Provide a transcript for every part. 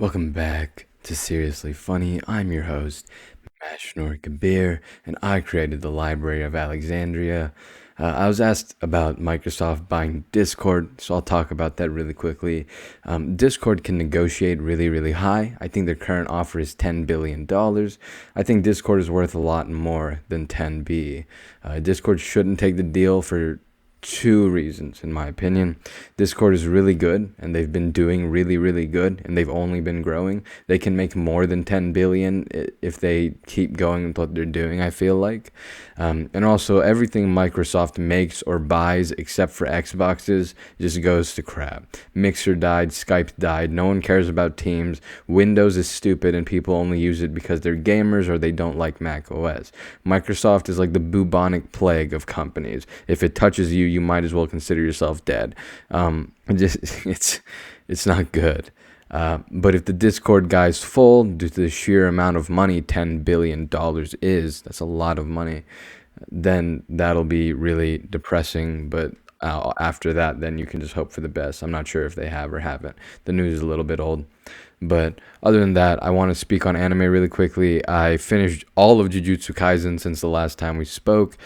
Welcome back to Seriously Funny. I'm your host, Mashnor Kabir, and I created the Library of Alexandria. I was asked about Microsoft buying Discord, so I'll talk about that really quickly. Discord can negotiate really, really high. I think their current offer is $10 billion. I think Discord is worth a lot more than 10B. Discord shouldn't take the deal for two reasons, in my opinion. Discord is really good, and they've been doing really, really good, and they've only been growing. They can make more than 10 billion if they keep going with what they're doing, I feel like. And also, everything Microsoft makes or buys except for Xboxes just goes to crap. Mixer died, Skype died, no one cares about Teams. Windows is stupid, and people only use it because they're gamers or they don't like Mac OS. Microsoft is like the bubonic plague of companies. If it touches you, you might as well consider yourself dead. It's not good. But if the Discord guy's full, due to the sheer amount of money $10 billion that's a lot of money, then that'll be really depressing. But after that, then you can just hope for the best. I'm not sure if they have or haven't. The news is a little bit old. But other than that, I want to speak on anime really quickly. I finished all of Jujutsu Kaisen since the last time we spoke,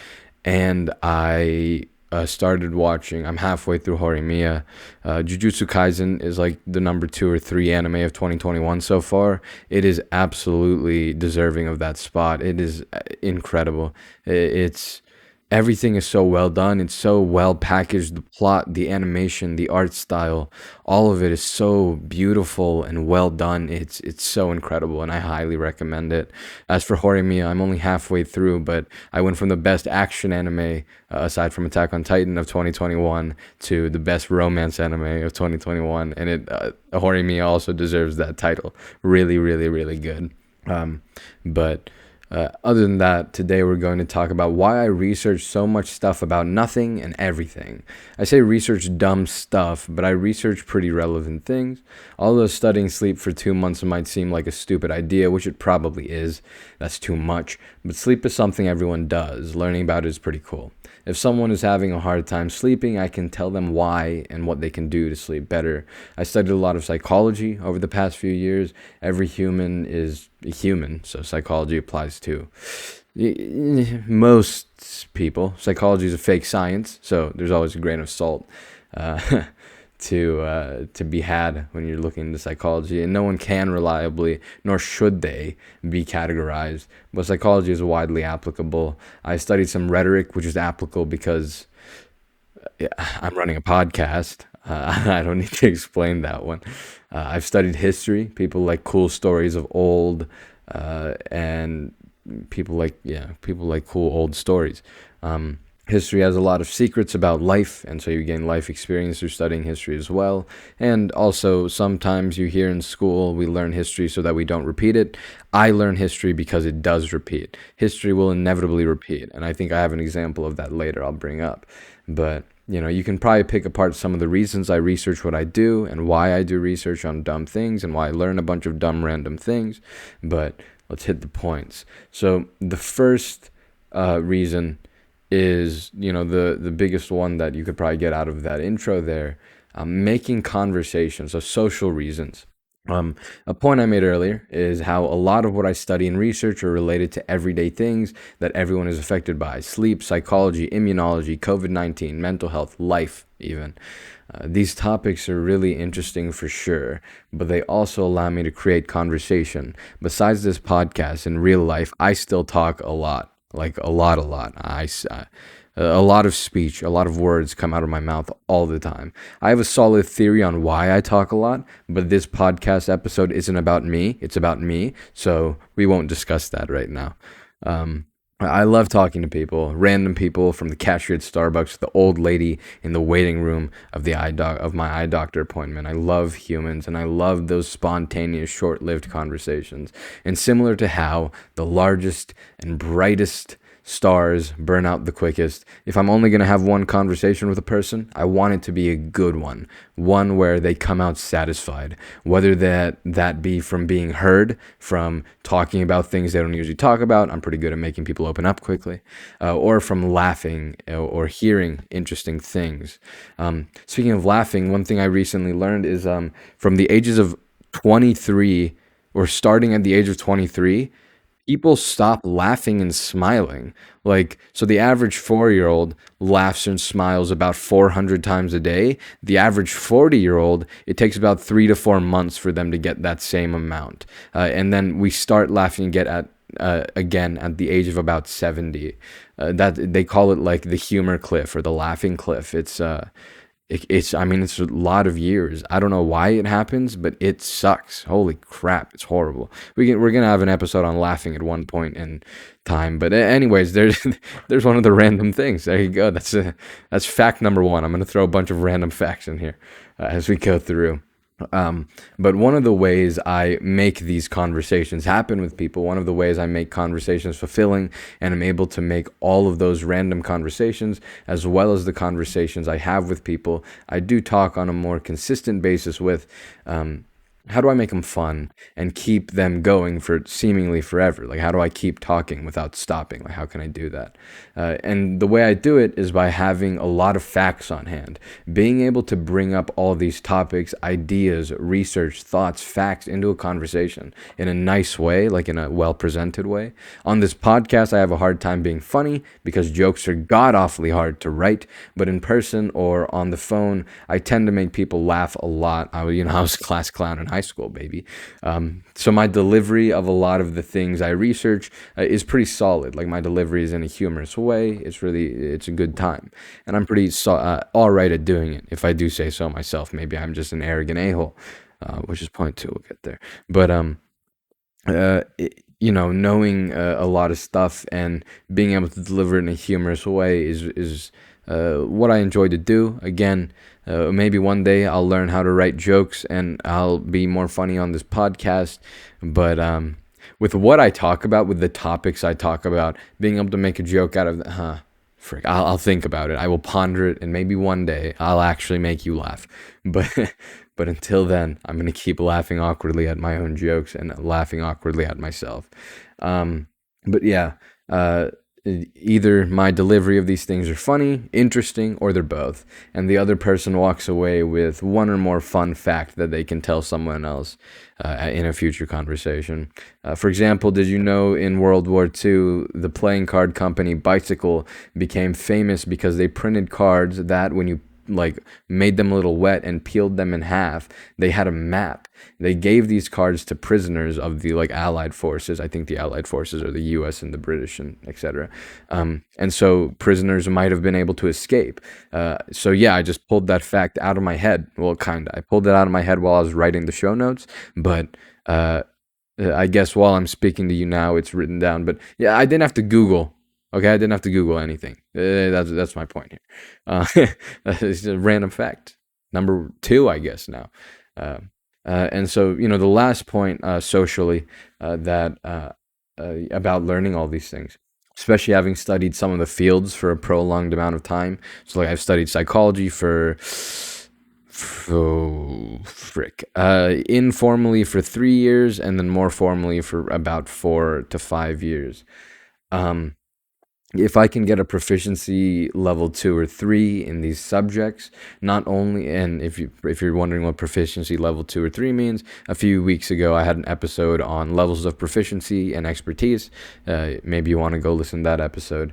and I started watching. I'm halfway through Horimiya. Jujutsu Kaisen is like the number 2 or 3 anime of 2021 so far. It is absolutely deserving of that spot. It is incredible. It's everything is so well done. It's so well packaged. The plot, the animation, the art style, all of it is so beautiful and well done. It's so incredible, and I highly recommend it. As for Horimiya, I'm only halfway through, but I went from the best action anime, aside from Attack on Titan of 2021, to the best romance anime of 2021, and Horimiya also deserves that title. Really, really, really good. But other than that, today we're going to talk about why I research so much stuff about nothing and everything. I say research dumb stuff, but I research pretty relevant things. Although studying sleep for 2 months might seem like a stupid idea, which it probably is. That's too much. But sleep is something everyone does. Learning about it is pretty cool. If someone is having a hard time sleeping, I can tell them why and what they can do to sleep better. I studied a lot of psychology over the past few years. Every human is a human, so psychology applies to most people. Psychology is a fake science, so there's always a grain of salt to be had when you're looking into psychology, and no one can reliably, nor should they, be categorized. But psychology is widely applicable. I studied some rhetoric, which is applicable because I'm running a podcast. I don't need to explain that one. I've studied history. People like cool stories of old, and people like cool old stories. History has a lot of secrets about life, and so you gain life experience through studying history as well. And also, sometimes you hear in school, we learn history so that we don't repeat it. I learn history because it does repeat. History will inevitably repeat, and I think I have an example of that later I'll bring up. But, you can probably pick apart some of the reasons I research what I do and why I do research on dumb things and why I learn a bunch of dumb random things. But let's hit the points. So the first reason is, the biggest one that you could probably get out of that intro there, making conversation, so social reasons. A point I made earlier is how a lot of what I study and research are related to everyday things that everyone is affected by: sleep, psychology, immunology, COVID-19, mental health, life, even. These topics are really interesting for sure, but they also allow me to create conversation. Besides this podcast, in real life, I still talk a lot. Like a lot. A lot of speech, a lot of words come out of my mouth all the time. I have a solid theory on why I talk a lot, but this podcast episode isn't about me. It's about me, so we won't discuss that right now. I love talking to people, random people, from the cashier at Starbucks to the old lady in the waiting room of my eye doctor appointment. I love humans, and I love those spontaneous, short-lived conversations. And similar to how the largest and brightest stars burn out the quickest, if I'm only going to have one conversation with a person, I want it to be a good one where they come out satisfied, whether that be from being heard, from talking about things they don't usually talk about. I'm pretty good at making people open up quickly, or from laughing or hearing interesting things. Speaking of laughing, one thing I recently learned is from the ages of 23 or starting at the age of 23, people stop laughing and smiling. Like, so the average 4-year-old laughs and smiles about 400 times a day. The average 40-year-old, it takes about 3 to 4 months for them to get that same amount. And then we start laughing again at the age of about 70. That they call it like the humor cliff or the laughing cliff. It's I mean it's a lot of years. I don't know why it happens, but it sucks. Holy crap, it's horrible. We're gonna have an episode on laughing at one point in time. But anyways, there's there's one of the random things. There you go. That's fact number one. I'm gonna throw a bunch of random facts in here as we go through. But one of the ways I make these conversations happen with people, one of the ways I make conversations fulfilling, and I'm able to make all of those random conversations, as well as the conversations I have with people, I do talk on a more consistent basis with, how do I make them fun and keep them going for seemingly forever? Like, how do I keep talking without stopping? Like, how can I do that? And the way I do it is by having a lot of facts on hand, being able to bring up all these topics, ideas, research, thoughts, facts into a conversation in a nice way, like in a well presented way. On this podcast, I have a hard time being funny because jokes are god awfully hard to write, but in person or on the phone, I tend to make people laugh a lot. I was a class clown in high school, baby. So my delivery of a lot of the things I research is pretty solid. Like, my delivery is in a humorous way. It's a good time, and I'm pretty all right at doing it, if I do say so myself. Maybe I'm just an arrogant a-hole, which is point two. We'll get there. But knowing a lot of stuff and being able to deliver it in a humorous way is what I enjoy to do. Again, maybe one day I'll learn how to write jokes and I'll be more funny on this podcast. But with what I talk about, with the topics I talk about, being able to make a joke out of frick, I'll think about it. I will ponder it, and maybe one day I'll actually make you laugh. But but until then, I'm gonna keep laughing awkwardly at my own jokes and laughing awkwardly at myself. But yeah, either my delivery of these things are funny, interesting, or they're both, and the other person walks away with one or more fun fact that they can tell someone else in a future conversation. For example, did you know in World War II, the playing card company Bicycle became famous because they printed cards that, when you like made them a little wet and peeled them in half, they had a map. They gave these cards to prisoners of the Allied forces. I think the Allied forces are the U.S. and the British and etc. And so prisoners might have been able to escape. So yeah, I just pulled that fact out of my head. Well, kinda. I pulled it out of my head while I was writing the show notes, but I guess while I'm speaking to you now, it's written down. But yeah, I didn't have to Google. Okay, I didn't have to Google anything. That's my point here. It's a random fact. Number two, I guess now. And so, the last point socially that about learning all these things, especially having studied some of the fields for a prolonged amount of time. So, I've studied psychology informally for 3 years, and then more formally for about 4 to 5 years. If I can get a proficiency level 2 or 3 in these subjects, not only, and if you're wondering what proficiency level 2 or 3 means, a few weeks ago I had an episode on levels of proficiency and expertise. Maybe you want to go listen to that episode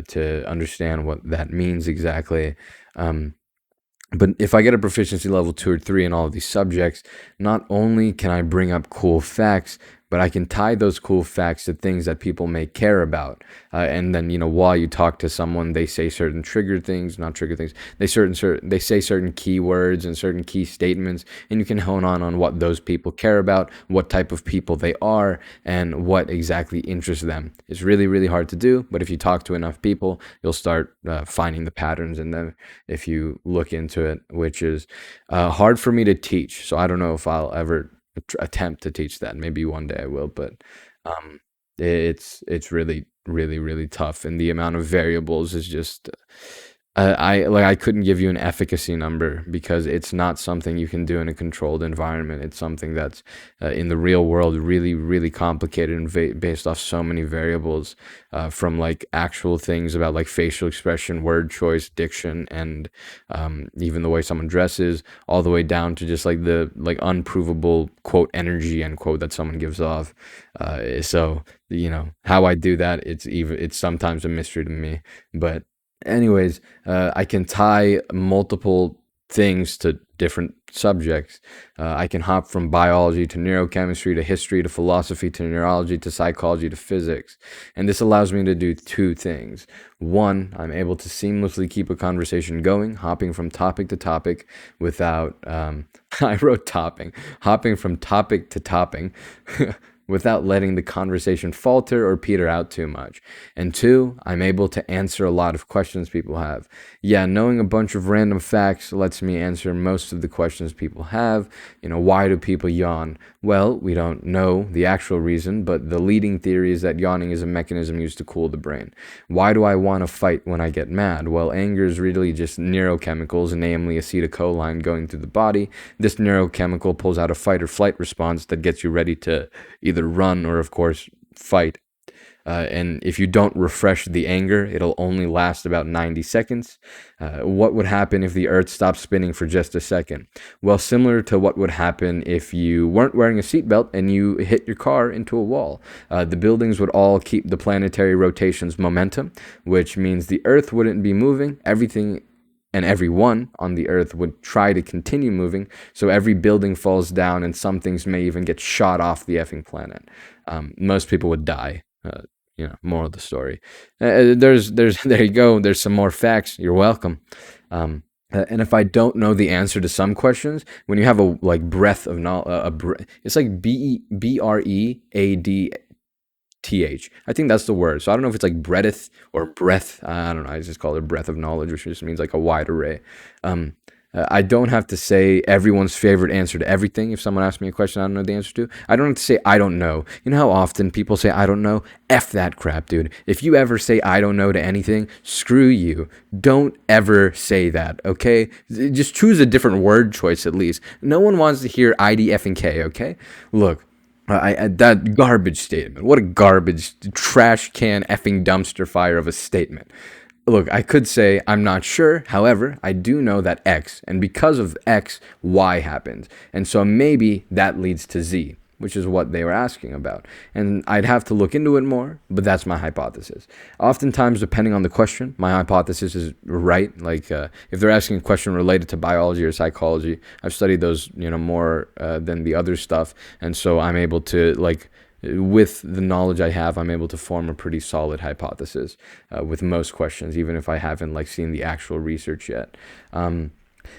to understand what that means exactly. But if I get a proficiency level 2 or 3 in all of these subjects, not only can I bring up cool facts, but I can tie those cool facts to things that people may care about. And then, while you talk to someone, they say certain not trigger things. They say certain keywords and certain key statements, and you can hone on what those people care about, what type of people they are, and what exactly interests them. It's really, really hard to do, but if you talk to enough people, you'll start finding the patterns in them if you look into it, which is hard for me to teach. So I don't know if I'll ever attempt to teach that. Maybe one day I will, but it's really, really, really tough, and the amount of variables is just I couldn't give you an efficacy number because it's not something you can do in a controlled environment. It's something that's in the real world really really complicated and based off so many variables, from like actual things about like facial expression, word choice, diction, and even the way someone dresses, all the way down to just like the like unprovable quote energy end quote that someone gives off. So how I do that, it's sometimes a mystery to me, but anyways, I can tie multiple things to different subjects. I can hop from biology to neurochemistry to history to philosophy to neurology to psychology to physics. And this allows me to do two things. One, I'm able to seamlessly keep a conversation going, hopping from topic to topic without, I wrote topping, hopping from topic to topping. Without letting the conversation falter or peter out too much. And two, I'm able to answer a lot of questions people have. Yeah, knowing a bunch of random facts lets me answer most of the questions people have. Why do people yawn? Well, we don't know the actual reason, but the leading theory is that yawning is a mechanism used to cool the brain. Why do I want to fight when I get mad? Well, anger is really just neurochemicals, namely acetylcholine, going through the body. This neurochemical pulls out a fight or flight response that gets you ready to either run or, of course, fight. And if you don't refresh the anger, it'll only last about 90 seconds. What would happen if the earth stopped spinning for just a second? Well, similar to what would happen if you weren't wearing a seatbelt and you hit your car into a wall. The buildings would all keep the planetary rotation's momentum, which means the earth wouldn't be moving. Everything and everyone on the earth would try to continue moving, so every building falls down and some things may even get shot off the effing planet. Most people would die. Moral of the story. There you go. There's some more facts. You're welcome. And if I don't know the answer to some questions, when you have a like breath of knowledge, it's like BREAD TH. I think that's the word. So I don't know if it's like breadth or breath. I don't know. I just call it breath of knowledge, which just means like a wide array. I don't have to say everyone's favorite answer to everything. If someone asks me a question I don't know the answer to, I don't have to say I don't know. You know how often people say I don't know? F that crap, dude. If you ever say I don't know to anything, screw you. Don't ever say that, okay? Just choose a different word choice at least. No one wants to hear IDF and K, okay? Look, that garbage statement. What a garbage trash can effing dumpster fire of a statement. Look, I could say I'm not sure. However, I do know that X, and because of X, Y happens. And so maybe that leads to Z, which is what they were asking about. And I'd have to look into it more, but that's my hypothesis. Oftentimes, depending on the question, my hypothesis is right. Like if they're asking a question related to biology or psychology, I've studied those, more than the other stuff, and so I'm able to with the knowledge I have, I'm able to form a pretty solid hypothesis with most questions, even if I haven't seen the actual research yet. And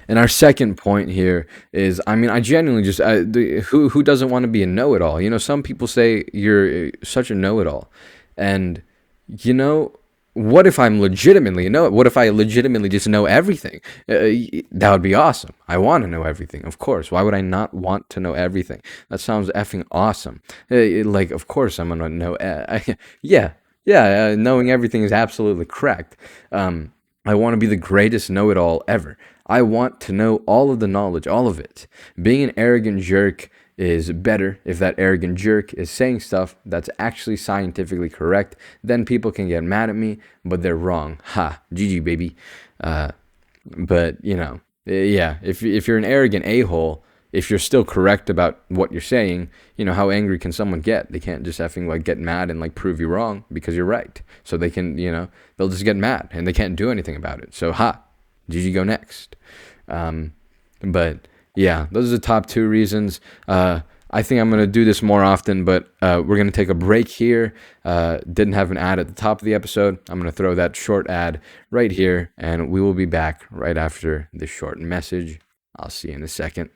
our second point here is, I genuinely just who doesn't want to be a know-it-all? Some people say you're such a know-it-all, and what if I'm legitimately what if I legitimately just know everything? That would be awesome. I want to know everything, of course. Why would I not want to know everything? That sounds effing awesome. Of course I'm gonna know. Yeah. Knowing everything is absolutely correct. I want to be the greatest know-it-all ever. I want to know all of the knowledge, all of it. Being an arrogant jerk is better if that arrogant jerk is saying stuff that's actually scientifically correct. Then people can get mad at me, but they're wrong. Ha, GG, baby. But, yeah, if you're an arrogant a-hole, if you're still correct about what you're saying, how angry can someone get? They can't just effing get mad and prove you wrong because you're right. So they can, they'll just get mad and they can't do anything about it. So GG, go next. But yeah, those are the top two reasons. I think I'm going to do this more often, but we're going to take a break here. Didn't have an ad at the top of the episode. I'm going to throw that short ad right here, and we will be back right after this short message. I'll see you in a second.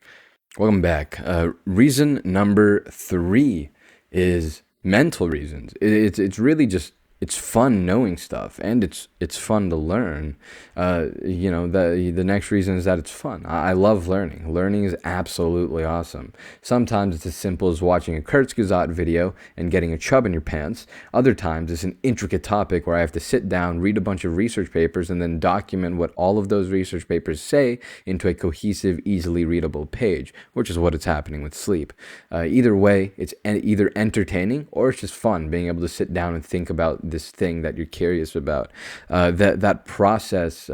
Welcome back. Reason number 3 is mental reasons. It's really just it's fun knowing stuff, and it's fun to learn. The next reason is that it's fun. I love learning. Learning is absolutely awesome. Sometimes it's as simple as watching a Kurzgesagt video and getting a chub in your pants. Other times it's an intricate topic where I have to sit down, read a bunch of research papers, and then document what all of those research papers say into a cohesive, easily readable page, which is what is happening with sleep. Either way, it's either entertaining or it's just fun being able to sit down and think about this thing that you're curious about. That process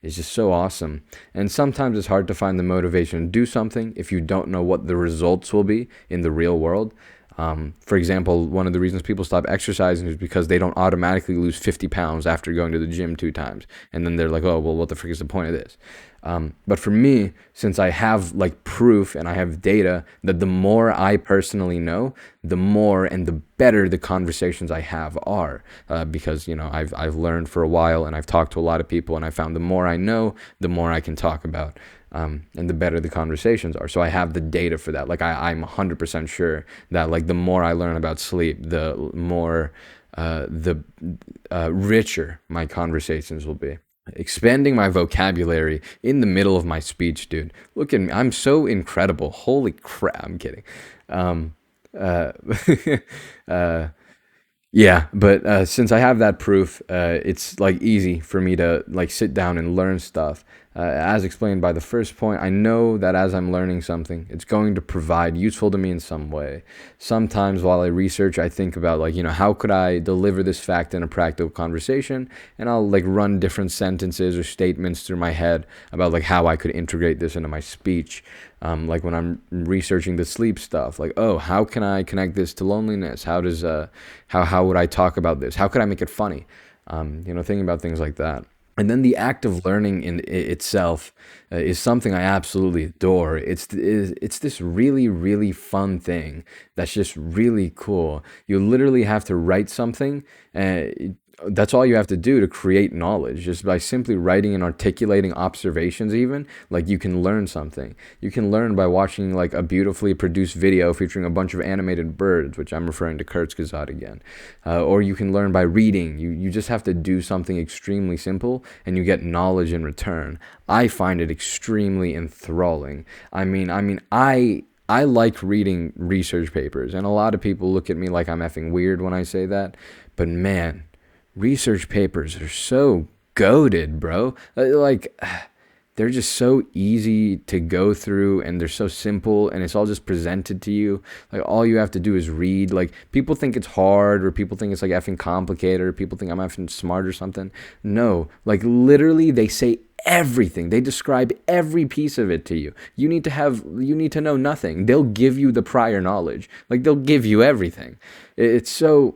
is just so awesome. And sometimes it's hard to find the motivation to do something if you don't know what the results will be in the real world. For example, one of the reasons people stop exercising is because they don't automatically lose 50 pounds after going to the gym 2 times. And then they're like, oh, well, what the frick is the point of this? But for me, since I have like proof and I have data that the more I personally know, the more and the better the conversations I have are. Because, I've learned for a while and I've talked to a lot of people, and I found the more I know, the more I can talk about. And the better the conversations are. So I have the data for that. Like I'm 100% sure that like the more I learn about sleep, the more, richer my conversations will be. Expanding my vocabulary in the middle of my speech, dude. Look at me. I'm so incredible. Holy crap. I'm kidding. Um, uh, uh, yeah, but since I have that proof, it's like easy for me to like sit down and learn stuff. As explained by the first point, I know that as I'm learning something, it's going to provide useful to me in some way. Sometimes while I research, I think about like, how could I deliver this fact in a practical conversation? And I'll like run different sentences or statements through my head about like how I could integrate this into my speech. Like when I'm researching the sleep stuff, like, oh, how can I connect this to loneliness? How would I talk about this? How could I make it funny? Thinking about things like that. And then the act of learning in itself is something I absolutely adore. It's this really, really fun thing that's just really cool. You literally have to write something. That's all you have to do to create knowledge. Just by simply writing and articulating observations, even like you can learn something. You can learn by watching like a beautifully produced video featuring a bunch of animated birds, which I'm referring to Kurzgesagt again. Or you can learn by reading. You just have to do something extremely simple and you get knowledge in return. I find it extremely enthralling. I like reading research papers, and a lot of people look at me like I'm effing weird when I say that. But man, research papers are so goated, bro. Like, they're just so easy to go through, and they're so simple, and it's all just presented to you. Like, all you have to do is read. Like, people think it's hard, or people think it's like effing complicated, or people think I'm effing smart or something. No, like, literally, they say everything. They describe every piece of it to you. You need to know nothing. They'll give you the prior knowledge. Like, they'll give you everything. It's so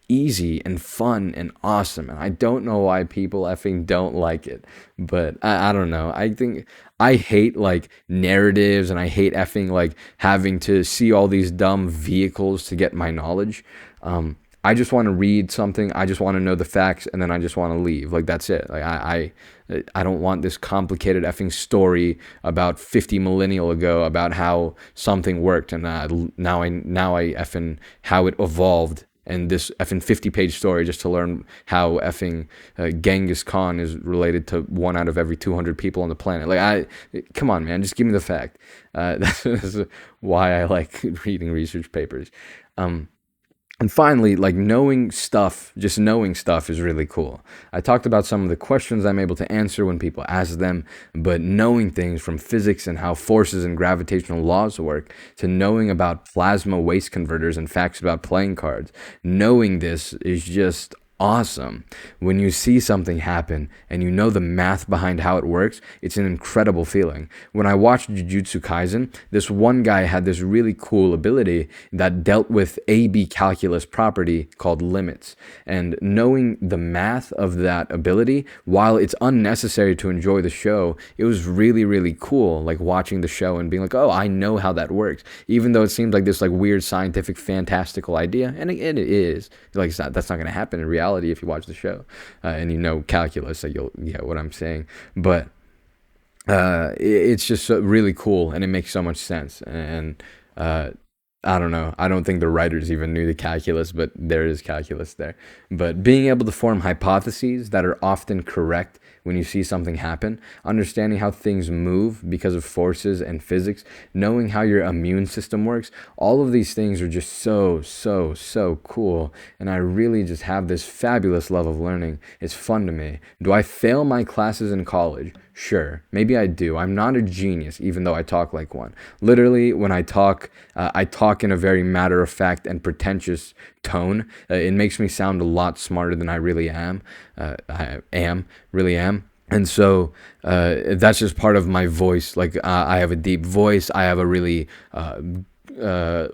easy and fun and awesome, and I don't know why people effing don't like it, but I don't know. I think I hate like narratives, and I hate effing like having to see all these dumb vehicles to get my knowledge. I just want to read something. I just want to know the facts, and then I just want to leave. Like, that's it. Like, I don't want this complicated effing story about 50 millennial ago about how something worked, and now I effing how it evolved, and this effing 50-page story just to learn how effing Genghis Khan is related to 1 out of every 200 people on the planet. Like, come on, man, just give me the fact. That's why I like reading research papers. And finally, like just knowing stuff is really cool. I talked about some of the questions I'm able to answer when people ask them, but knowing things from physics and how forces and gravitational laws work, to knowing about plasma waste converters and facts about playing cards, knowing this is just awesome. When you see something happen and you know the math behind how it works, it's an incredible feeling. When I watched Jujutsu Kaisen, this one guy had this really cool ability that dealt with AB calculus property called limits. And knowing the math of that ability, while it's unnecessary to enjoy the show, it was really, really cool, like watching the show and being like, oh, I know how that works. Even though it seems like this like weird scientific fantastical idea, and it is. Like, that's not going to happen in reality if you watch the show, and you know calculus, so you'll get what I'm saying. But it's just really cool, and it makes so much sense. And I don't know. I don't think the writers even knew the calculus, but there is calculus there. But being able to form hypotheses that are often correct when you see something happen, understanding how things move because of forces and physics, knowing how your immune system works, all of these things are just so, so, so cool. And I really just have this fabulous love of learning. It's fun to me. Do I fail my classes in college? Sure, maybe I do. I'm not a genius, even though I talk like one. Literally, when I talk in a very matter of fact and pretentious tone. It makes me sound a lot smarter than I really am. Really am. And so that's just part of my voice. Like I have a deep voice. I have a really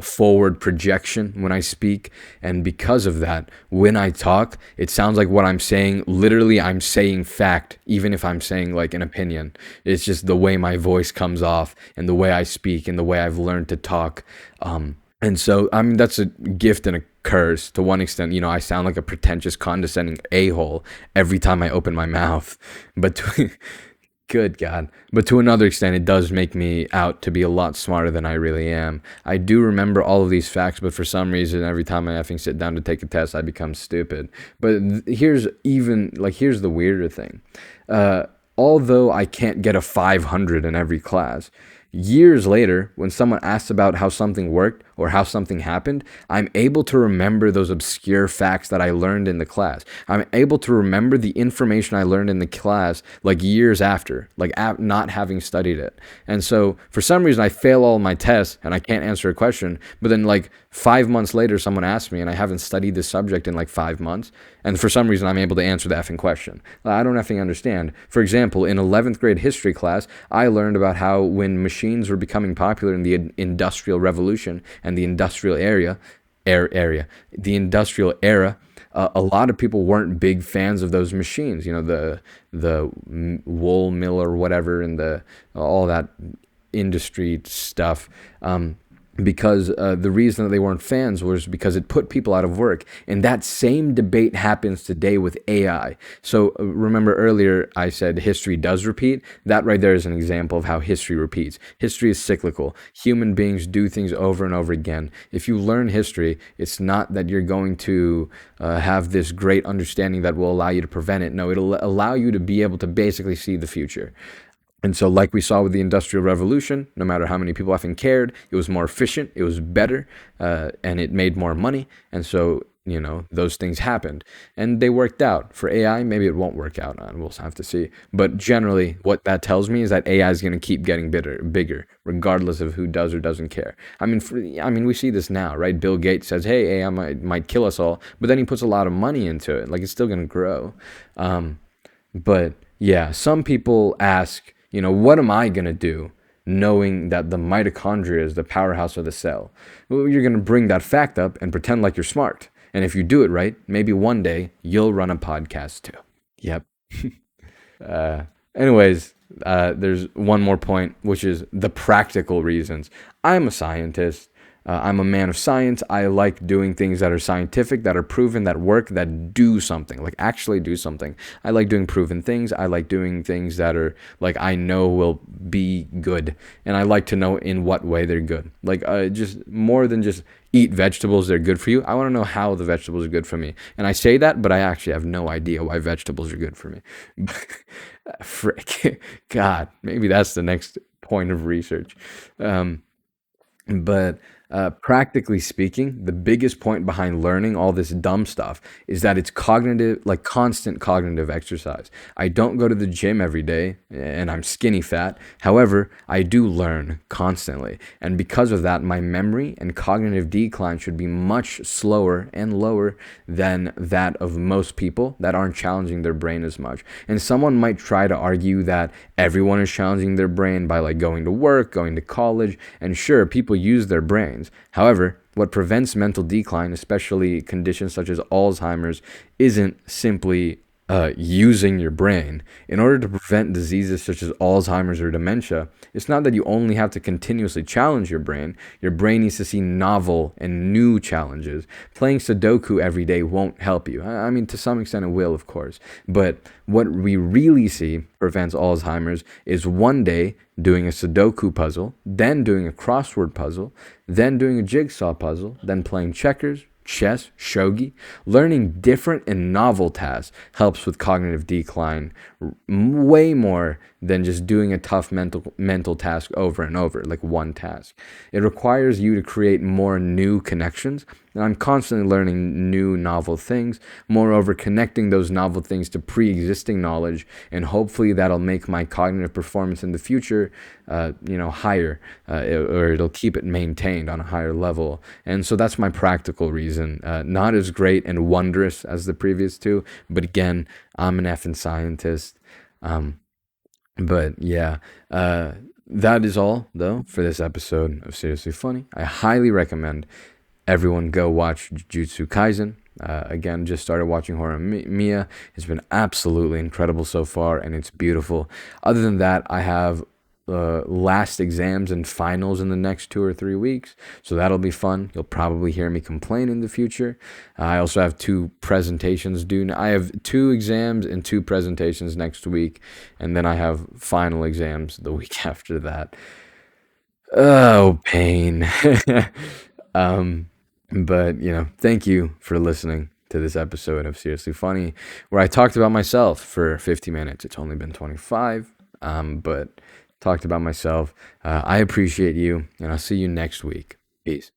forward projection when I speak. And because of that, when I talk, it sounds like what I'm saying. Literally, I'm saying fact, even if I'm saying like an opinion. It's just the way my voice comes off and the way I speak and the way I've learned to talk. And so, I mean, that's a gift and a curse to one extent. You know, I sound like a pretentious, condescending a-hole every time I open my mouth. But good God. But to another extent, it does make me out to be a lot smarter than I really am. I do remember all of these facts, but for some reason, every time I effing sit down to take a test, I become stupid. But here's the weirder thing. Although I can't get a 500 in every class, years later, when someone asks about how something worked or how something happened, I'm able to remember those obscure facts that I learned in the class. I'm able to remember the information I learned in the class like years after, like not having studied it. And so for some reason, I fail all my tests and I can't answer a question. But then like 5 months later, someone asks me and I haven't studied this subject in like 5 months. And for some reason, I'm able to answer the effing question. I don't effing understand. For example, in 11th grade history class, I learned about how when machines were becoming popular in the Industrial Revolution and the industrial the industrial era, a lot of people weren't big fans of those machines. You know, the wool mill or whatever, and the all that industry stuff. Because the reason that they weren't fans was because it put people out of work. And that same debate happens today with AI. So remember earlier I said history does repeat? That right there is an example of how history repeats. History is cyclical. Human beings do things over and over again. If you learn history, it's not that you're going to have this great understanding that will allow you to prevent it. No, it'll allow you to be able to basically see the future. And so, like we saw with the Industrial Revolution, no matter how many people often cared, it was more efficient, it was better, and it made more money. And so, you know, those things happened. And they worked out. For AI, maybe it won't work out. We'll have to see. But generally, what that tells me is that AI is going to keep getting bigger, regardless of who does or doesn't care. I mean, we see this now, right? Bill Gates says, hey, AI might kill us all. But then he puts a lot of money into it. Like, it's still going to grow. But, yeah, some people ask, you know, what am I going to do knowing that the mitochondria is the powerhouse of the cell? Well, you're going to bring that fact up and pretend like you're smart. And if you do it right, maybe one day you'll run a podcast too. Yep. Anyways, there's one more point, which is the practical reasons. I'm a scientist. I'm a man of science. I like doing things that are scientific, that are proven, that work, that do something, like actually do something. I like doing proven things. I like doing things that are like I know will be good. And I like to know in what way they're good. Like just more than just eat vegetables, they're good for you. I want to know how the vegetables are good for me. And I say that, but I actually have no idea why vegetables are good for me. Frick. God, maybe that's the next point of research. But practically speaking, the biggest point behind learning all this dumb stuff is that it's cognitive, like constant cognitive exercise. I don't go to the gym every day and I'm skinny fat. However, I do learn constantly. And because of that, my memory and cognitive decline should be much slower and lower than that of most people that aren't challenging their brain as much. And someone might try to argue that everyone is challenging their brain by like going to work, going to college, and sure, people use their brains. However, what prevents mental decline, especially conditions such as Alzheimer's, isn't simply using your brain in order to prevent diseases such as Alzheimer's or dementia. It's not that you only have to continuously challenge your brain. Your brain needs to see novel and new challenges. Playing Sudoku every day won't help you. I mean, to some extent, it will, of course. But what we really see prevents Alzheimer's is one day doing a Sudoku puzzle, then doing a crossword puzzle, then doing a jigsaw puzzle, then playing checkers, chess, shogi. Learning different and novel tasks helps with cognitive decline way more than just doing a tough mental task over and over, like one task. It requires you to create more new connections, and I'm constantly learning new novel things. Moreover, connecting those novel things to pre-existing knowledge, and hopefully that'll make my cognitive performance in the future, higher, or it'll keep it maintained on a higher level. And so that's my practical reason. Not as great and wondrous as the previous two, but again, I'm an effing scientist. Um, but yeah, that is all though for this episode of Seriously Funny. I highly recommend everyone go watch Jujutsu Kaisen. Again, just started watching Horror Mia. It's been absolutely incredible so far, and it's beautiful. Other than that, I have last exams and finals in the next 2 or 3 weeks, so that'll be fun. You'll probably hear me complain in the future. I also have 2 presentations due. I have 2 exams and 2 presentations next week, and then I have final exams the week after that. Oh, pain. um, but thank you for listening to this episode of Seriously Funny, where I talked about myself for 50 minutes. It's only been 25, but talked about myself. I appreciate you, and I'll see you next week. Peace.